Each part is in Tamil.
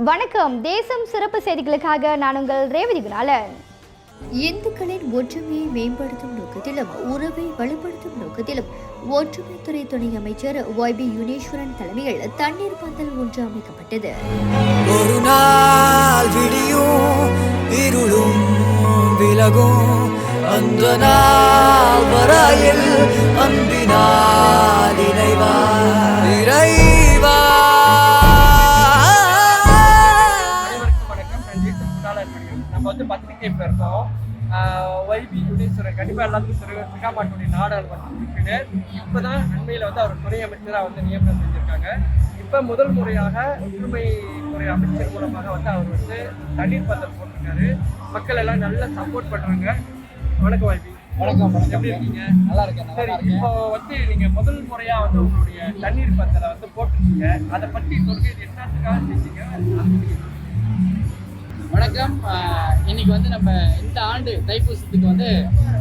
வணக்கம். தேசம் சிறப்பு செய்திகளுக்காக நான் உங்கள் ரேவதி குணாலன். இந்துக்களின் ஒற்றுமையை மேம்படுத்தும் நோக்கத்திலும் உறவை வலுப்படுத்தும் நோக்கத்திலும் ஒற்றுமைத்துறை துணை அமைச்சர் YB யுனேஸ்வரன் தலைமையில் தண்ணீர் பந்தல் ஒன்று அமைக்கப்பட்டது. ஒரு நாள் விடியும் இருளும் விலகும் அந்த நாள் வரையில் அன்பினால் இறைவா இறைவா. நம்ம பத்திரிகை இருக்கோம். YB யுனேஸ்வரன் கண்டிப்பாக எல்லாத்துக்கும் தெரியும். சிகாமாட்டுடைய நாடாளுமன்ற உறுப்பினர். இப்போதான் அண்மையில் அவர் துணை அமைச்சராக நியமனம் செஞ்சிருக்காங்க. இப்போ முதல் முறையாக ஒற்றுமைத்துறை அமைச்சர் மூலமாக அவர் தண்ணீர் பந்தல் போட்டிருக்காரு. மக்கள் எல்லாம் நல்லா சப்போர்ட் பண்றாங்க. வணக்கம் YB. வணக்கம். எப்படி இருக்கீங்க? நல்லா இருக்கேன். சரி, இப்போ நீங்க முதல் முறையா உங்களுடைய தண்ணீர் பந்தலை போட்டிருக்கீங்க. அதை பற்றி சொல்றது என்னத்துக்காக செஞ்சீங்க? வணக்கம். இன்னைக்கு நம்ம இந்த ஆண்டு தைப்பூசத்துக்கு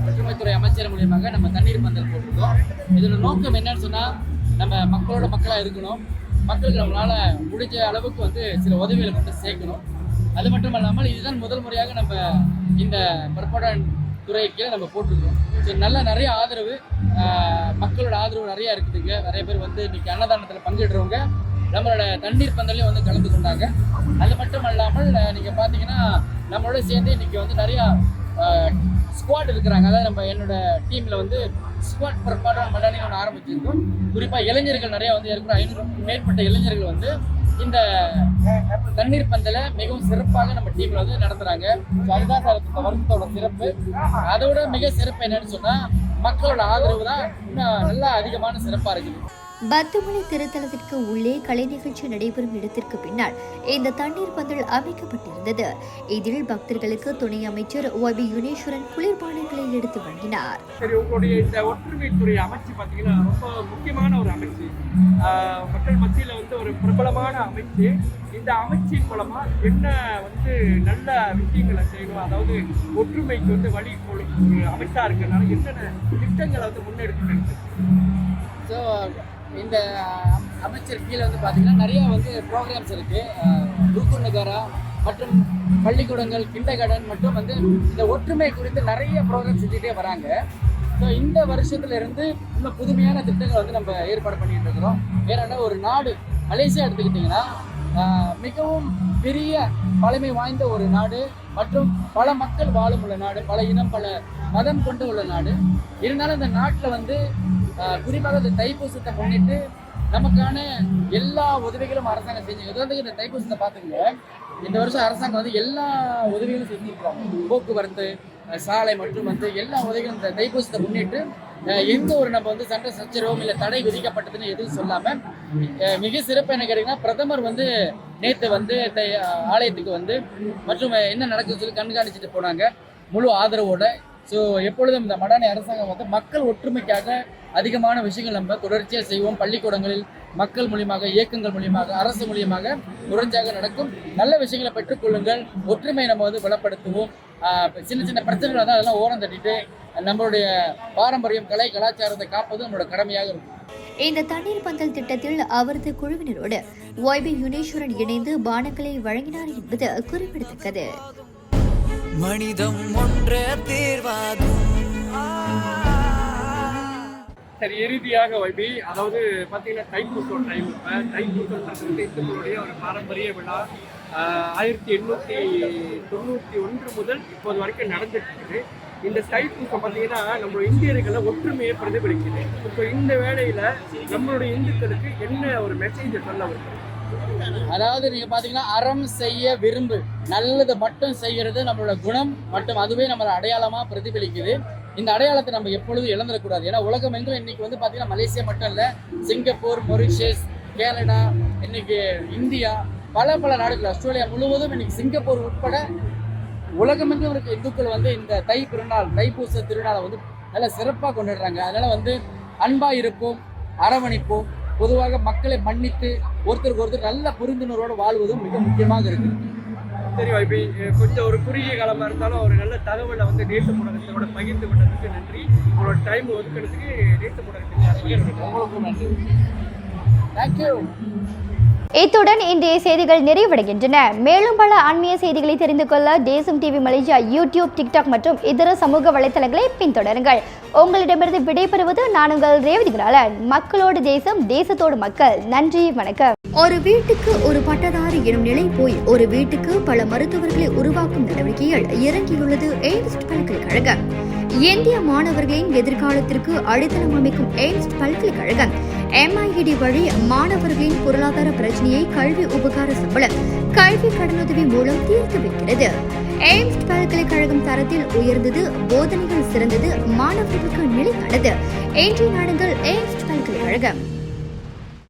ஒற்றுமைத்துறை அமைச்சர் மூலியமாக நம்ம தண்ணீர் பந்தல் போட்டிருக்கோம். இதோட நோக்கம் என்னன்னு சொன்னா, நம்ம மக்களோட மக்களாக இருக்கணும். மக்களுக்கு நம்மளால முடிஞ்ச அளவுக்கு சில உதவிகளை கொண்டு சேர்க்கணும். அது மட்டும் இல்லாமல் இதுதான் முதல் முறையாக நம்ம இந்த பிற்பட துறைக்கு நம்ம போட்டிருக்கோம். ஸோ நிறைய ஆதரவு, மக்களோட ஆதரவு நிறையா இருக்குதுங்க. நிறைய பேர் இன்னைக்கு அன்னதானத்தில் பங்கேற்றவங்க நம்மளோட தண்ணீர் பந்தலையும் கலந்து கொண்டாங்க. அது மட்டும் இல்லாமல் நீங்கள் பார்த்தீங்கன்னா நம்மளோட சேர்ந்து இன்னைக்கு நிறையா ஸ்குவாட் இருக்கிறாங்க. அதாவது என்னோட டீமில் ஸ்குவாட் பிற்பாடு மடானி ஒன்று ஆரம்பிச்சிருக்கோம். குறிப்பாக இளைஞர்கள் நிறையா ஏற்கனவே 500 மேற்பட்ட இளைஞர்கள் இந்த தண்ணீர் பந்தலை மிகவும் சிறப்பாக நம்ம டீமில் நடத்துகிறாங்க. ஸோ அதுதான் சார் இந்த வருஷத்தோட சிறப்பு. அதோட மிக சிறப்பு என்னன்னு சொன்னால், மக்களோட ஆதரவு தான் இன்னும் நல்லா அதிகமான சிறப்பாக இருக்குது. பத்துமலை திருத்தலத்திற்கு உள்ளே கலை நிகழ்ச்சி நடைபெறும் இடத்திற்கு பின்னால் இந்த தண்ணீர் பந்தல் அமைக்கப்பட்டிருந்தது. இதில் பக்தர்களுக்கு துணை அமைச்சர் YB யுனேஸ்வரன் குளிர்பானங்களை எடுத்து வழங்கினார். சரி, உங்களுடைய இந்த ஒற்றுமைத்துறை அமைச்சு பார்த்தீங்கன்னா ரொம்ப முக்கியமான ஒரு அமைச்சு. மக்கள் மத்தியில் ஒரு பிரபலமான அமைச்சு. இந்த அமைச்சின் மூலமா என்ன நல்ல விஷயங்களை செய்யணும், அதாவது ஒற்றுமைக்கு வழி ஒரு அமைச்சா இருக்கிறதுனால என்னென்ன திட்டங்களை முன்னெடுத்து. ஸோ இந்த அமைச்சர் கீழே பார்த்தீங்கன்னா நிறையா ப்ரோக்ராம்ஸ் இருக்குது. ரூக்கு நகாரா மற்றும் பள்ளிக்கூடங்கள், கிண்டர்கார்டன் மற்றும் இந்த ஒற்றுமை குறித்து நிறைய ப்ரோக்ராம் செஞ்சுட்டே வராங்க. ஸோ இந்த வருஷத்துலேருந்து இன்னும் புதுமையான திட்டங்கள் நம்ம ஏற்பாடு பண்ணிட்டு இருக்கிறோம். ஏன்னா ஒரு நாடு மலேசியா எடுத்துக்கிட்டிங்கன்னா மிகவும் பெரிய பழமை வாய்ந்த ஒரு நாடு மற்றும் பல மக்கள் வாழும் உள்ள நாடு, பல இனம் பல மதம் கொண்டு உள்ள நாடு. இருந்தாலும் இந்த நாட்டில் குறிப்பாக இந்த தைப்பூசத்தை முன்னிட்டு நமக்கான எல்லா உதவிகளும் அரசாங்கம் செஞ்சு இந்த தைப்பூசத்தை பார்த்துங்க. இந்த வருஷம் அரசாங்கம் எல்லா உதவிகளும் செஞ்சுருக்காங்க. போக்குவரத்து, சாலை மற்றும் எல்லா உதவிகளும் இந்த தைப்பூசத்தை முன்னிட்டு எந்த ஒரு நம்ம சண்டை சச்சரவும் இல்லை தடை விதிக்கப்பட்டதுன்னு எதுவும் சொல்லாமல் மிக சிறப்பு என்ன கேட்டிங்கன்னா, பிரதமர் நேற்று ஆலயத்துக்கு மற்றும் என்ன நடக்குதுன்னு சொல்லி கண்காணிச்சுட்டு போனாங்க முழு ஆதரவோட. ஸோ எப்பொழுதும் இந்த மடானி அரசாங்கம் மக்கள் ஒற்றுமைக்காக அதிகமான விஷயங்கள் நம்ம தொடர்ச்சியாக செய்வோம். பள்ளிக்கூடங்களில் மக்கள் மூலியமாக, இயக்கங்கள் மூலியமாக, அரசு மூலியமாக தொடர்ச்சியாக நடக்கும். நல்ல விஷயங்களை பெற்றுக்கொள்ளுங்கள். ஒற்றுமையை நம்ம பலப்படுத்துவோம். சின்ன சின்ன பிரச்சனைகள் அதெல்லாம் ஓரம் தட்டிட்டு நம்மளுடைய பாரம்பரியம், கலை, கலாச்சாரத்தை காப்பது நம்மளோட கடமையாக இருக்கும். இந்த தண்ணீர் பந்தல் திட்டத்தில் அவரது குழுவினரோடு YB யுனேஸ்வரன் இணைந்து பானங்களை வழங்கினார் என்பது குறிப்பிடத்தக்கது. மனிதம் ஒன்றே தீர்வாகும். சரி, இறுதியாக YB, அதாவது பார்த்தீங்கன்னா தைப்பூசம் டைம். தைப்பூசம் இந்துக்களுடைய ஒரு பாரம்பரிய விழா 1891 முதல் இப்போது வரைக்கும் நடந்துட்டு இருக்குது. இந்த தைப்பூசம் பார்த்தீங்கன்னா நம்ம இந்தியர்களை ஒற்றுமையை பிரதிபலிக்குது. இப்போ இந்த வேளையில் நம்மளுடைய இந்துக்களுக்கு என்ன ஒரு மெசேஜை சொல்ல வருது? அதாவது நீங்கள் பார்த்தீங்கன்னா, அறம் செய்ய விரும்பு, நல்லது மட்டும் செய்கிறது நம்மளோட குணம் மற்றும் அதுவே நம்மளோட அடையாளமாக பிரதிபலிக்குது. இந்த அடையாளத்தை நம்ம எப்பொழுதும் இழந்துடக்கூடாது. ஏன்னா உலகம் எங்கும் இன்னைக்கு பார்த்தீங்கன்னா மலேசியா மட்டும் இல்லை, சிங்கப்பூர், மொரிஷியஸ், கேனடா, இன்னைக்கு இந்தியா, பல நாடுகள், ஆஸ்திரேலியா முழுவதும் இன்னைக்கு சிங்கப்பூர் உட்பட உலகமெங்கும் இருக்க இந்துக்கள் இந்த தைப்பூச திருநாளை நல்லா சிறப்பாக கொண்டாடுறாங்க. அதனால அன்பாக இருப்போம், அரவணைப்போம். பொதுவாக மக்களை மன்னித்து ஒருத்தருக்கு ஒருத்தர் நல்ல புரிந்துணர்வோடு வாழ்வதும் மிக முக்கியமாக இருக்குது. சரி YB, கொஞ்சம் ஒரு குறுகிய காலமாக இருந்தாலும் ஒரு நல்ல தகவலை நேச ஊடகத்தோட பகிர்ந்து கொண்டதுக்கு நன்றி. உங்களோட டைம் ஒதுக்கிறதுக்கு நேச ஊடகத்துக்கு உங்களுக்கும் நன்றி. தேங்க்யூ. இத்துடன் இன்றைய செய்திகள் நிறைவடைகின்றன. மேலும் பல ஆன்மீக செய்திகளை தெரிந்து கொள்ள தேசம் டிவி மலேசியா யூடியூப், டிக்டாக் மற்றும் இதர சமூக வலைத்தளங்களை பின்தொடருங்கள். உங்களிடமிருந்து விடைபெறுவது நான் உங்கள் ரேவதி குணாளன். மக்களோடு தேசம், தேசத்தோடு மக்கள். நன்றி, வணக்கம். ஒரு வீட்டுக்கு ஒரு பட்டதாரி எனும் நிலை போய் ஒரு வீட்டுக்கு பல மருத்துவர்களை உருவாக்கும் நடவடிக்கையில் இறங்கியுள்ளது எய்ம்ஸ் பல்கலைக்கழகம். இந்திய மாணவர்களின் எதிர்காலத்திற்கு அடித்தளம் அமைக்கும் எய்ம்ஸ் பல்கலைக்கழகம் MIED வழி மாணவர்களின் பொருளாதார பிரச்சனையை கல்வி உபகார சம்பளம், கல்வி கடனுதவி மூலம் தீர்த்து வைக்கிறது. எய்ம்ஸ் பல்கலைக்கழகம் தரத்தில் உயர்ந்தது, போதனைகள் சிறந்தது, மாணவர்களுக்கு நிலையானது. இன்றைய நாடுகள் எய்ம்ஸ் பல்கலைக்கழகம்.